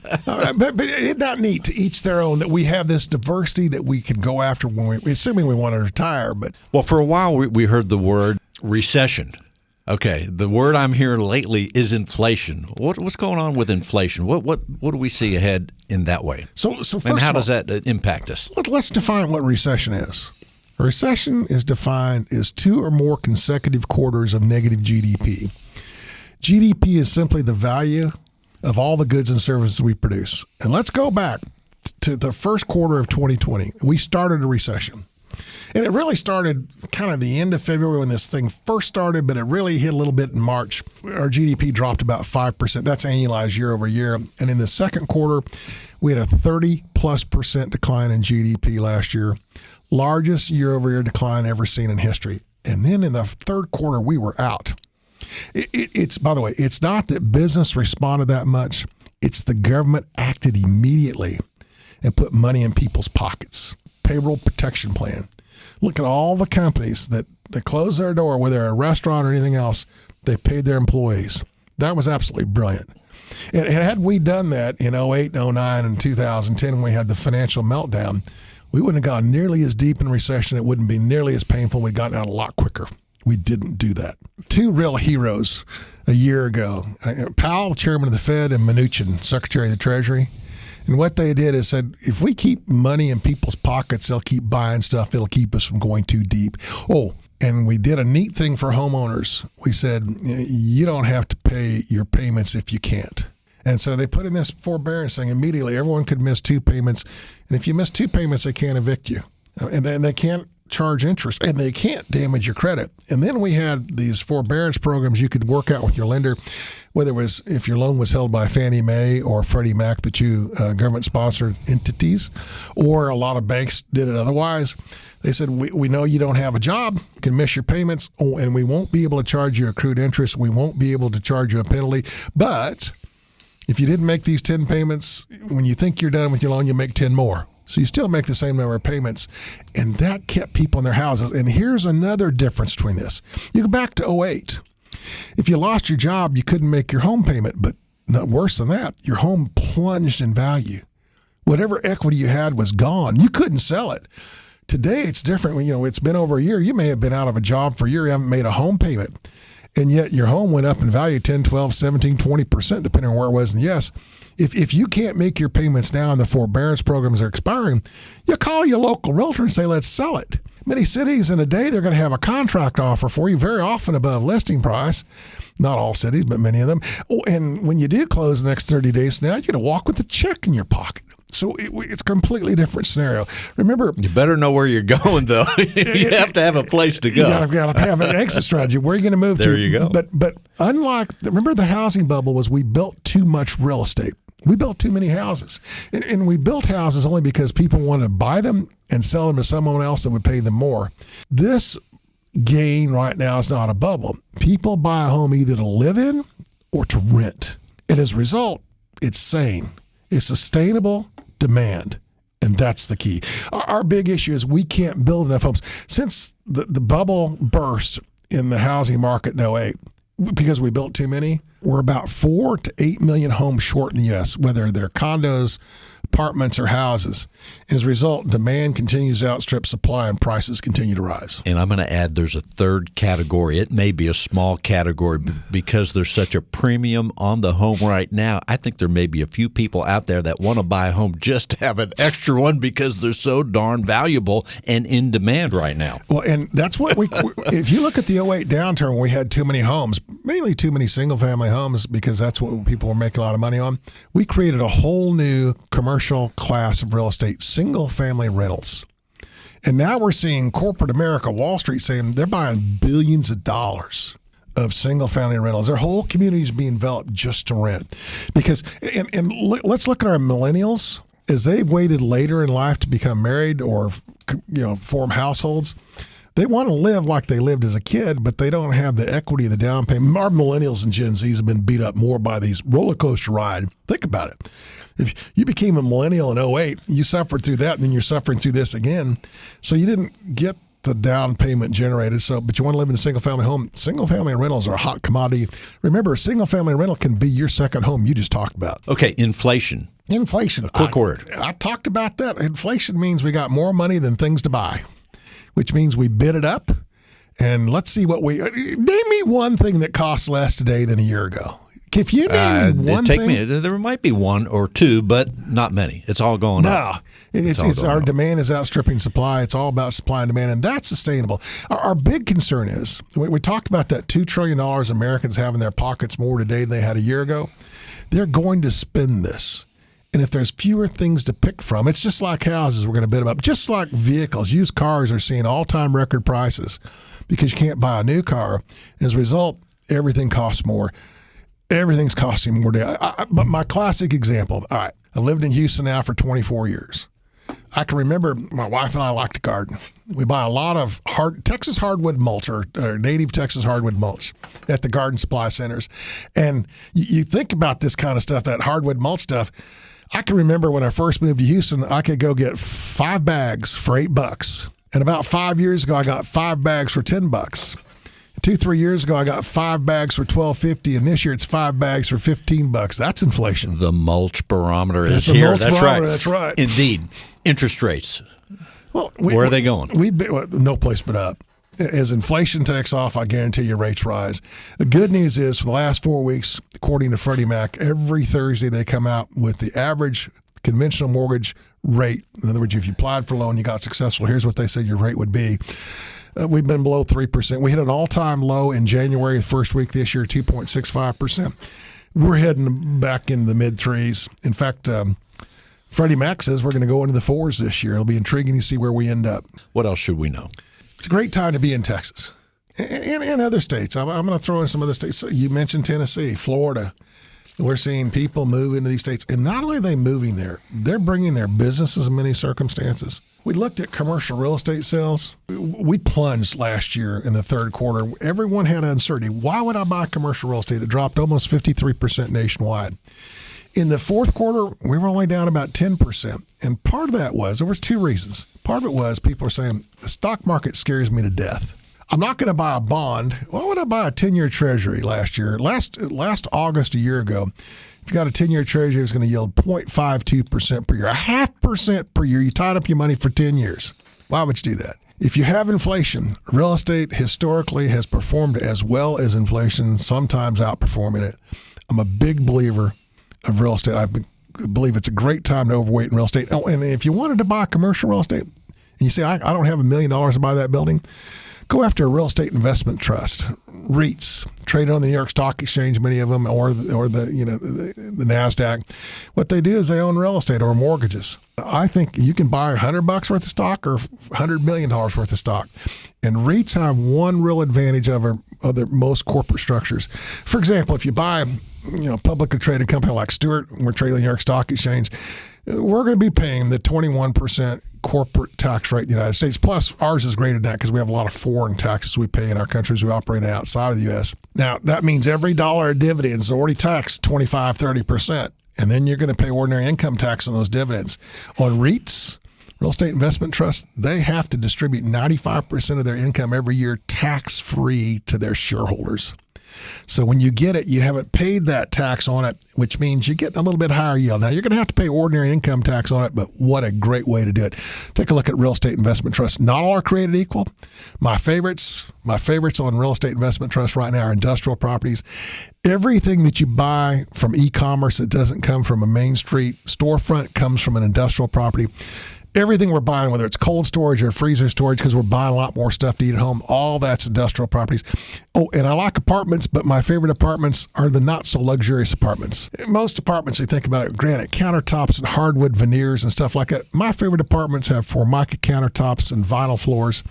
Speaker 4: But isn't that neat, to each their own, that we have this diversity that we can go after assuming we want to retire. But
Speaker 3: well, for a while, we heard the word recession. Okay, the word I'm hearing lately is inflation. What's going on with inflation? What do we see ahead in that way?
Speaker 4: So first
Speaker 3: and how does that impact us?
Speaker 4: Let's define what recession is. A recession is defined as 2 or more consecutive quarters of negative GDP. GDP is simply the value of all the goods and services we produce. And let's go back to the first quarter of 2020. We started a recession. And it really started kind of the end of February when this thing first started, but it really hit a little bit in March. Our GDP dropped about 5%. That's annualized year over year. And in the second quarter, we had a 30+% decline in GDP last year. Largest year over year decline ever seen in history. And then in the third quarter, we were out. It's by the way, it's not that business responded that much. It's the government acted immediately and put money in people's pockets. Payroll protection plan. Look at all the companies that closed their door, whether a restaurant or anything else, they paid their employees. That was absolutely brilliant. And had we done that in 08, 09, and 2010 when we had the financial meltdown, we wouldn't have gone nearly as deep in recession. It wouldn't be nearly as painful. We'd gotten out a lot quicker. We didn't do that. Two real heroes a year ago, Powell, chairman of the Fed, and Mnuchin, secretary of the Treasury. And what they did is said, if we keep money in people's pockets, they'll keep buying stuff. It'll keep us from going too deep. Oh, and we did a neat thing for homeowners. We said, you don't have to pay your payments if you can't. And so they put in this forbearance thing immediately. Everyone could miss 2 payments. And if you miss 2 payments, they can't evict you. And then they can't charge interest, and they can't damage your credit. And then we had these forbearance programs you could work out with your lender, whether it was if your loan was held by Fannie Mae or Freddie Mac, the two government-sponsored entities, or a lot of banks did it otherwise. They said, we know you don't have a job, you can miss your payments, and we won't be able to charge you accrued interest. We won't be able to charge you a penalty. But if you didn't make these 10 payments, when you think you're done with your loan, you make 10 more. So you still make the same number of payments, and that kept people in their houses. And here's another difference between this. You go back to 08. If you lost your job, you couldn't make your home payment, but not worse than that, your home plunged in value. Whatever equity you had was gone. You couldn't sell it. Today, it's different. It's been over a year. You may have been out of a job for a year. You haven't made a home payment, and yet your home went up in value 10, 12, 17, 20%, depending on where it was. And yes, if you can't make your payments now and the forbearance programs are expiring, you call your local realtor and say, let's sell it. Many cities in a day, they're going to have a contract offer for you, very often above listing price. Not all cities, but many of them. Oh, and when you do close the next 30 days, now you're going to walk with a check in your pocket. So it's a completely different scenario. Remember,
Speaker 3: you better know where you're going, though. You have to have a place to go.
Speaker 4: You got to have an exit strategy. Where are you going to move to?
Speaker 3: There you go.
Speaker 4: But remember the housing bubble was we built too much real estate. We built too many houses. And we built houses only because people wanted to buy them and sell them to someone else that would pay them more. This gain right now is not a bubble. People buy a home either to live in or to rent. And as a result, it's sane. It's sustainable demand. And that's the key. Our big issue is we can't build enough homes. Since the bubble burst in the housing market in 08, because we built too many, we're about 4 to 8 million homes short in the U.S., whether they're condos, apartments, or houses. And as a result, demand continues to outstrip supply and prices continue to rise.
Speaker 3: And I'm going to add there's a third category. It may be a small category because there's such a premium on the home right now. I think there may be a few people out there that want to buy a home just to have an extra one because they're so darn valuable and in demand right now.
Speaker 4: Well, and that's what if you look at the 08 downturn when we had too many homes, mainly too many single-family homes because that's what people were making a lot of money on, we created a whole new commercial class of real estate, single-family rentals. And now we're seeing corporate America, Wall Street, saying they're buying billions of dollars of single-family rentals. Their whole community is being developed just to rent. Because, and let's look at our millennials. As they've waited later in life to become married or form households, they want to live like they lived as a kid, but they don't have the equity of the down payment. Our millennials and Gen Zs have been beat up more by these roller coaster ride. Think about it. If you became a millennial in 08, you suffered through that, and then you're suffering through this again. So you didn't get the down payment generated. But you want to live in a single-family home. Single-family rentals are a hot commodity. Remember, a single-family rental can be your second home you just talked about.
Speaker 3: Okay, inflation.
Speaker 4: Inflation.
Speaker 3: Quick word.
Speaker 4: I talked about that. Inflation means we got more money than things to buy, which means we bid it up. And let's see name me one thing that costs less today than a year ago. If you name me one thing,
Speaker 3: there might be one or two, but not many. It's all going up.
Speaker 4: No, it's our demand is outstripping supply. It's all about supply and demand, and that's sustainable. Our big concern is we talked about that $2 trillion Americans have in their pockets more today than they had a year ago. They're going to spend this. And if there's fewer things to pick from, it's just like houses, we're going to bid them up. Just like vehicles, used cars are seeing all-time record prices because you can't buy a new car. As a result, everything costs more. Everything's costing more today. But my classic example, all right, I lived in Houston now for 24 years. I can remember my wife and I like to garden. We buy a lot of Texas hardwood mulch or native Texas hardwood mulch at the garden supply centers. And you think about this kind of stuff, that hardwood mulch stuff. I can remember when I first moved to Houston, I could go get 5 bags for $8. And about 5 years ago, I got 5 bags for $10. 2-3 years ago, I got 5 bags for $12.50, and this year it's 5 bags for $15. That's inflation.
Speaker 3: The mulch barometer is
Speaker 4: It's a
Speaker 3: here.
Speaker 4: mulch
Speaker 3: That's
Speaker 4: barometer,
Speaker 3: right.
Speaker 4: that's right.
Speaker 3: Indeed. Interest rates.
Speaker 4: Well,
Speaker 3: Where are they going?
Speaker 4: No place but up. As inflation takes off, I guarantee your rates rise. The good news is, for the last 4 weeks, according to Freddie Mac, every Thursday they come out with the average conventional mortgage rate. In other words, if you applied for a loan, you got successful, here's what they said your rate would be. We've been below 3%. We hit an all-time low in January, the first week this year, 2.65%. We're heading back into the mid-threes. In fact, Freddie Mac says we're going to go into the fours this year. It'll be intriguing to see where we end up.
Speaker 3: What else should we know?
Speaker 4: It's a great time to be in Texas and other states. I'm going to throw in some other states. You mentioned Tennessee, Florida. We're seeing people move into these states. And not only are they moving there, they're bringing their businesses in many circumstances. We looked at commercial real estate sales. We plunged last year in the third quarter. Everyone had uncertainty. Why would I buy commercial real estate? It dropped almost 53% nationwide. In the fourth quarter, we were only down about 10%. And part of that was, there was 2 reasons. Part of it was people were saying, the stock market scares me to death. I'm not going to buy a bond. Why would I buy a 10-year treasury last year? Last August, a year ago, if you got a 10-year treasury, it's going to yield 0.52% per year, 0.5% per year. You tied up your money for 10 years. Why would you do that? If you have inflation, real estate historically has performed as well as inflation, sometimes outperforming it. I'm a big believer of real estate. I believe it's a great time to overweight in real estate. Oh, and if you wanted to buy commercial real estate, and you say, I don't have $1 million to buy that building, go after a real estate investment trust, REITs, traded on the New York Stock Exchange, many of them, or the NASDAQ. What they do is they own real estate or mortgages. I think you can buy $100 worth of stock or $100 million worth of stock. And REITs have one real advantage over most corporate structures. For example, if you buy publicly traded company like Stewart, we're traded on the New York Stock Exchange, we're going to be paying the 21% corporate tax rate in the United States. Plus, ours is greater than that because we have a lot of foreign taxes we pay in our countries we operate outside of the U.S. Now, that means every dollar of dividends is already taxed 25-30%. And then you're going to pay ordinary income tax on those dividends. On REITs, real estate investment trusts, they have to distribute 95% of their income every year tax-free to their shareholders. So when you get it, you haven't paid that tax on it, which means you're getting a little bit higher yield. Now, you're going to have to pay ordinary income tax on it, but what a great way to do it. Take a look at real estate investment trusts. Not all are created equal. My favorites on real estate investment trusts right now are industrial properties. Everything that you buy from e-commerce that doesn't come from a Main Street storefront comes from an industrial property. Everything we're buying, whether it's cold storage or freezer storage, because we're buying a lot more stuff to eat at home, all that's industrial properties. Oh, and I like apartments, but my favorite apartments are the not-so-luxurious apartments. Most apartments, you think about it, granite countertops and hardwood veneers and stuff like that. My favorite apartments have Formica countertops and vinyl floors.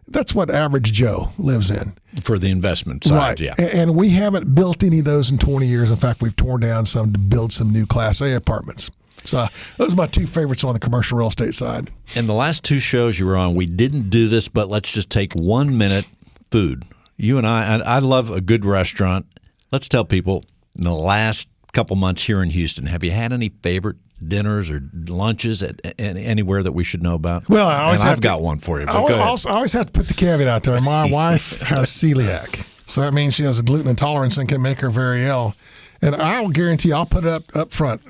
Speaker 4: That's what average Joe lives in.
Speaker 3: For the investment side,
Speaker 4: right.
Speaker 3: Yeah.
Speaker 4: And we haven't built any of those in 20 years. In fact, we've torn down some to build some new Class A apartments. So those are my 2 favorites on the commercial real estate side.
Speaker 3: In the last 2 shows you were on, we didn't do this, but let's just take 1 minute. Food. You and I love a good restaurant. Let's tell people, in the last couple months here in Houston, have you had any favorite dinners or lunches at anywhere that we should know about?
Speaker 4: Well, I've
Speaker 3: got one for you.
Speaker 4: I always have to put the caveat out there. My wife has celiac, so that means she has a gluten intolerance and can make her very ill. And I will guarantee, I'll put it up front,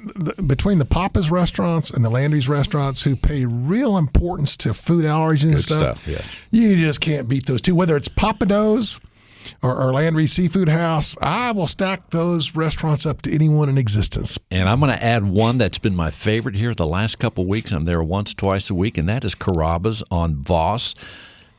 Speaker 4: between the Papa's restaurants and the Landry's restaurants, who pay real importance to food allergies and stuff,
Speaker 3: yes.
Speaker 4: You just can't beat those two. Whether it's Papado's or Landry's Seafood House, I will stack those restaurants up to anyone in existence.
Speaker 3: And I'm going to add one that's been my favorite here the last couple of weeks. I'm there once, twice a week, and that is Carrabba's on Voss.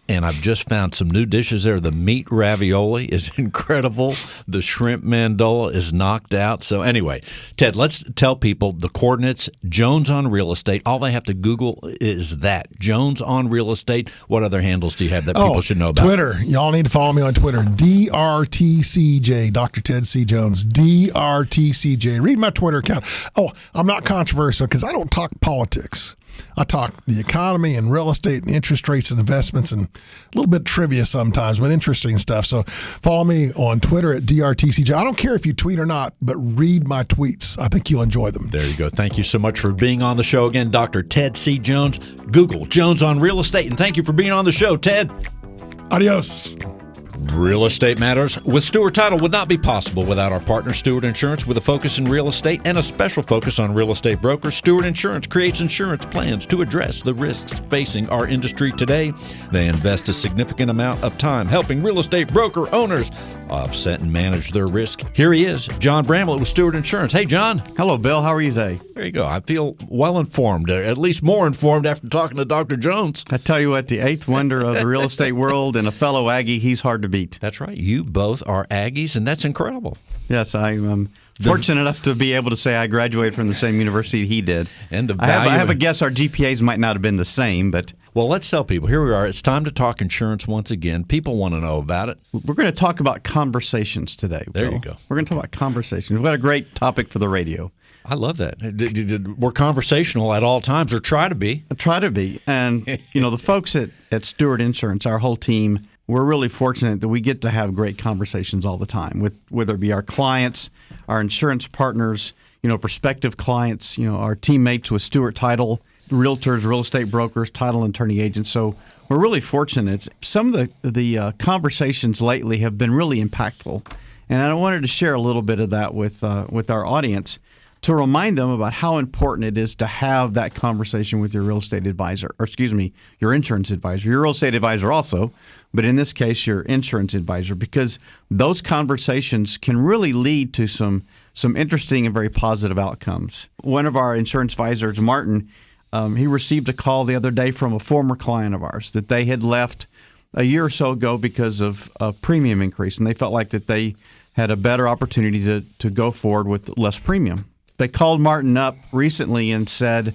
Speaker 3: And I've just found some new dishes there. The meat ravioli is incredible. The shrimp mandola is knocked out. So anyway, Ted, let's tell people the coordinates. Jones on Real Estate. All they have to Google is that. Jones on Real Estate. What other handles do you have that people should know about?
Speaker 4: Twitter. Y'all need to follow me on Twitter. DRTCJ, Dr. Ted C. Jones. DRTCJ. Read my Twitter account. Oh, I'm not controversial because I don't talk politics. I talk the economy and real estate and interest rates and investments and a little bit trivia sometimes, but interesting stuff. So follow me on Twitter at DRTCJ. I don't care if you tweet or not, but read my tweets. I think you'll enjoy them.
Speaker 3: There you go. Thank you so much for being on the show again, Dr. Ted C. Jones. Google Jones on Real Estate, and thank you for being on the show, Ted.
Speaker 4: Adios.
Speaker 3: Real Estate Matters with Stewart Title would not be possible without our partner, Stewart Insurance. With a focus in real estate and a special focus on real estate brokers, Stewart Insurance creates insurance plans to address the risks facing our industry today. They invest a significant amount of time helping real estate broker owners offset and manage their risk. Here he is, John Bramlett with Stewart Insurance. Hey, John.
Speaker 6: Hello, Bill. How are you today?
Speaker 3: There you go. I feel well informed, at least more informed after talking to Dr. Jones.
Speaker 6: I tell you what, the eighth wonder of the real estate world and a fellow Aggie, he's hard to beat.
Speaker 3: That's right. You both are Aggies, and that's incredible.
Speaker 6: Yes, I'm fortunate enough to be able to say I graduated from the same university he did.
Speaker 3: And the
Speaker 6: I have a guess our GPAs might not have been the same, but...
Speaker 3: Well, let's tell people. Here we are. It's time to talk insurance once again. People want to know about it.
Speaker 6: We're going to talk about conversations today, Bill.
Speaker 3: There you go.
Speaker 6: We're going to talk about conversations. We've got a great topic for the radio.
Speaker 3: I love that. We're conversational at all times, or try to be.
Speaker 6: Try to be. And, the folks at Stewart Insurance, our whole team, we're really fortunate that we get to have great conversations all the time, with whether it be our clients, our insurance partners, prospective clients, our teammates with Stewart Title, realtors, real estate brokers, title and attorney agents. So we're really fortunate. Some of the conversations lately have been really impactful, and I wanted to share a little bit of that with our audience to remind them about how important it is to have that conversation with your real estate advisor, or your insurance advisor, your real estate advisor also, but in this case, your insurance advisor, because those conversations can really lead to some interesting and very positive outcomes. One of our insurance advisors, Martin, he received a call the other day from a former client of ours that they had left a year or so ago because of a premium increase, and they felt like that they had a better opportunity to go forward with less premium. They called Martin up recently and said,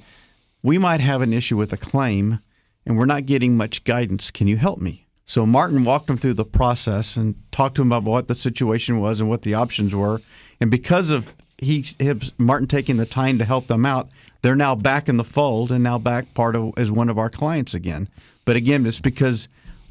Speaker 6: "We might have an issue with a claim, and we're not getting much guidance. Can you help me?" So Martin walked them through the process and talked to them about what the situation was and what the options were. And because of Martin taking the time to help them out, they're now back in the fold and now back as one of our clients again. But again, it's because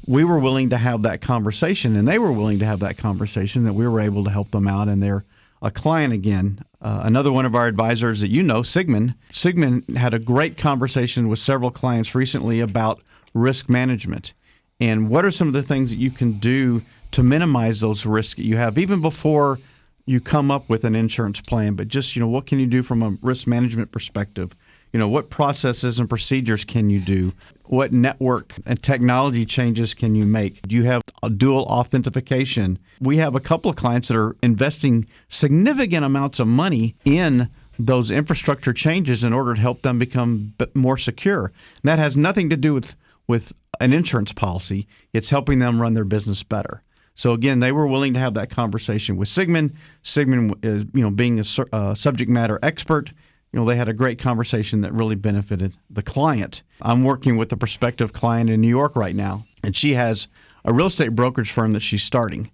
Speaker 6: we were willing to have that conversation and they were willing to have that conversation that we were able to help them out, and they're a client again. Another one of our advisors that Sigmund. Sigmund had a great conversation with several clients recently about risk management. And what are some of the things that you can do to minimize those risks that you have, even before you come up with an insurance plan? But just, what can you do from a risk management perspective? What processes and procedures can you do? What network and technology changes can you make? Do you have a dual authentication? We have a couple of clients that are investing significant amounts of money in those infrastructure changes in order to help them become more secure. And that has nothing to do with an insurance policy. It's helping them run their business better. So again, they were willing to have that conversation with Sigmund. Sigmund is, being a subject matter expert, they had a great conversation that really benefited the client. I'm working with a prospective client in New York right now, and she has a real estate brokerage firm that she's starting,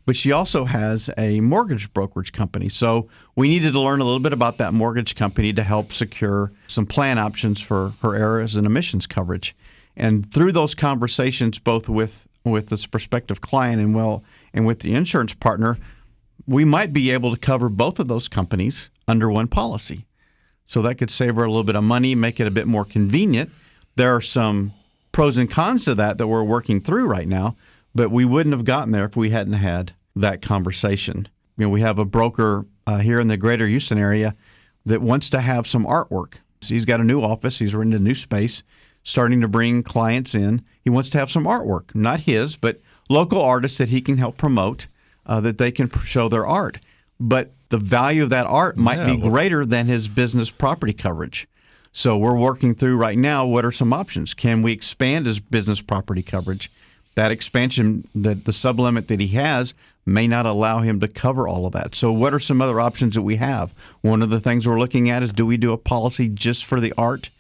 Speaker 6: but she also has a mortgage brokerage company. So we needed to learn a little bit about that mortgage company to help secure some plan options for her errors and emissions coverage. And through those conversations, both with this prospective client and with the insurance partner, we might be able to cover both of those companies under one policy. So that could save her a little bit of money, make it a bit more convenient. There are some pros and cons to that we're working through right now, but we wouldn't have gotten there if we hadn't had that conversation. We have a broker here in the greater Houston area that wants to have some artwork. So he's got a new office. He's rented a new space, starting to bring clients in. He wants to have some artwork, not his, but local artists that he can help promote, that they can show their art. But the value of that art might be greater than his business property coverage. So we're working through right now, what are some options? Can we expand his business property coverage? That expansion, the sublimit that he has, may not allow him to cover all of that. So what are some other options that we have? One of the things we're looking at is, do we do a policy just for the art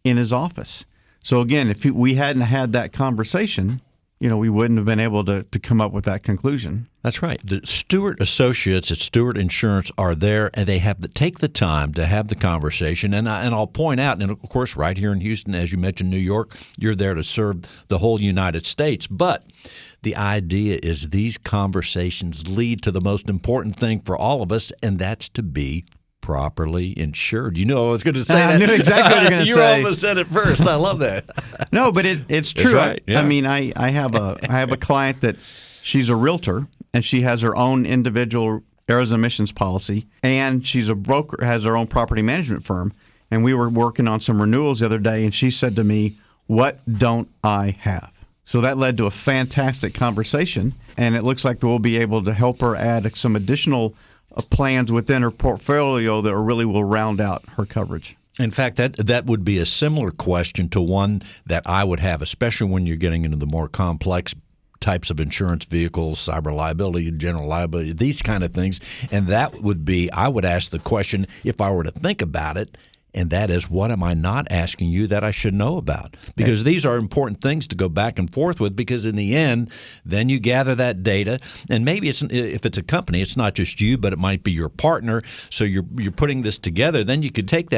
Speaker 6: in his office? So again, if we hadn't had that conversation, we wouldn't have been able to come up with that conclusion.
Speaker 3: That's right. The Stewart associates at Stewart Insurance are there, and they take the time to have the conversation. And I'll point out, and of course, right here in Houston, as you mentioned, New York, you're there to serve the whole United States. But the idea is these conversations lead to the most important thing for all of us, and that's to be properly insured. I was going to say that.
Speaker 6: I knew exactly what you were going to say.
Speaker 3: You almost said it first. I love that.
Speaker 6: No, but it's true.
Speaker 3: Right, yeah.
Speaker 6: I have a client that She's a realtor, and she has her own individual errors and omissions policy, and she's a broker, has her own property management firm. And we were working on some renewals the other day, and she said to me, "What don't I have?" So that led to a fantastic conversation, and it looks like we'll be able to help her add some additional plans within her portfolio that really will round out her coverage.
Speaker 3: In fact, that would be a similar question to one that I would have, especially when you're getting into the more complex types of insurance vehicles, cyber liability, general liability, these kind of things. And that would be, I would ask the question, if I were to think about it, and that is, what am I not asking you that I should know about? Because these are important things to go back and forth with, because in the end, then you gather that data. And maybe if it's a company, it's not just you, but it might be your partner. So you're putting this together. Then you could take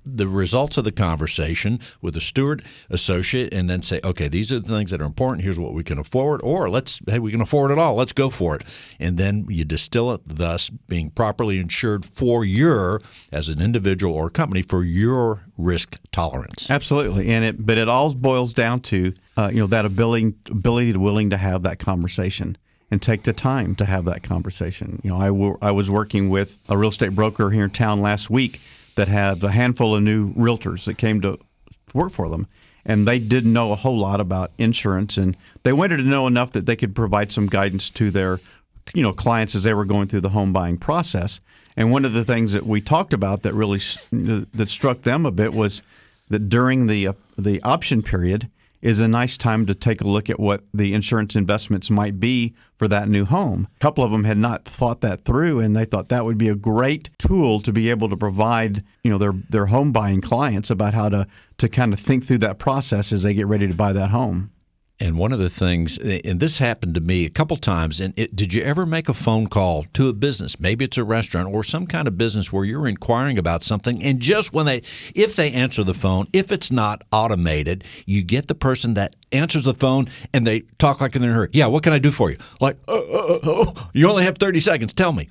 Speaker 3: the results of the conversation with a Stewart associate and then say, okay, these are the things that are important. Here's what we can afford. Or hey, we can afford it all. Let's go for it. And then you distill it, thus being properly insured for as an individual or company, for your risk tolerance.
Speaker 6: Absolutely. But it all boils down to that ability to willing to have that conversation and take the time to have that conversation. I was working with a real estate broker here in town last week that had a handful of new realtors that came to work for them, and they didn't know a whole lot about insurance, and they wanted to know enough that they could provide some guidance to their clients as they were going through the home buying process. And one of the things that we talked about that really that struck them a bit was that during the option period is a nice time to take a look at what the insurance investments might be for that new home. A couple of them had not thought that through, and they thought that would be a great tool to be able to provide their home buying clients about how to kind of think through that process as they get ready to buy that home.
Speaker 3: And one of the things, and this happened to me a couple times, and did you ever make a phone call to a business, maybe it's a restaurant or some kind of business where you're inquiring about something, and just if they answer the phone, if it's not automated, you get the person that answers the phone and they talk like they're in a hurry. Yeah, what can I do for you? Like, you only have 30 seconds, tell me.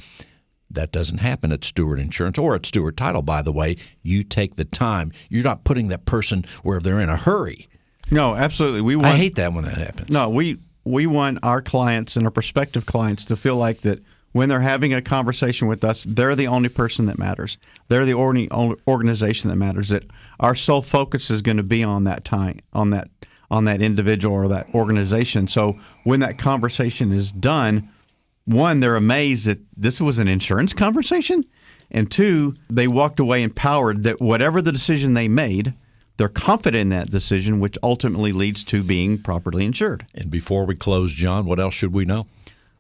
Speaker 3: That doesn't happen at Stewart Insurance or at Stewart Title, by the way. You take the time. You're not putting that person where they're in a hurry.
Speaker 6: No, absolutely.
Speaker 3: I hate that when that happens.
Speaker 6: No, we want our clients and our prospective clients to feel like that when they're having a conversation with us, they're the only person that matters. They're the only organization that matters. That our sole focus is going to be on that time, on that individual or that organization. So when that conversation is done, one, they're amazed that this was an insurance conversation, and two, they walked away empowered that whatever the decision they made, they're confident in that decision, which ultimately leads to being properly insured.
Speaker 3: And before we close, John, what else should we know?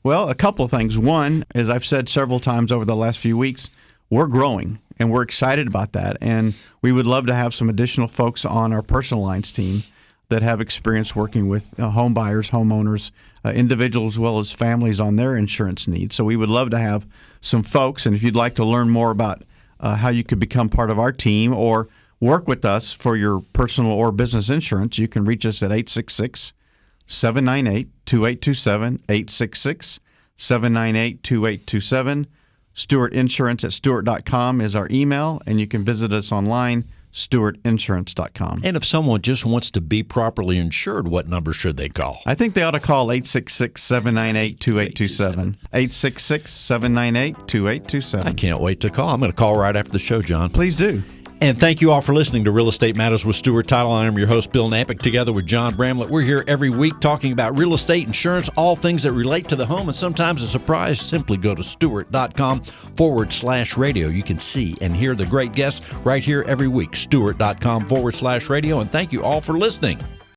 Speaker 6: Well, a couple of things. One, as I've said several times over the last few weeks, we're growing, and we're excited about that. And we would love to have some additional folks on our personal lines team that have experience working with home buyers, homeowners, individuals, as well as families on their insurance needs. So we would love to have some folks. And if you'd like to learn more about how you could become part of our team or work with us for your personal or business insurance, you can reach us at 866-798-2827, 866-798-2827. Stewart Insurance at stewart.com is our email, and you can visit us online, stewartinsurance.com.
Speaker 3: And if someone just wants to be properly insured, what number should they call?
Speaker 6: I think they ought to call 866-798-2827. 866-798-2827.
Speaker 3: I can't wait to call. I'm going to call right after the show, John.
Speaker 6: Please do.
Speaker 3: And thank you all for listening to Real Estate Matters with Stewart Title. I am your host, Bill Knapik, together with John Bramlett. We're here every week talking about real estate, insurance, all things that relate to the home, and sometimes a surprise. Simply go to stewart.com/radio. You can see and hear the great guests right here every week, stewart.com/radio. And thank you all for listening.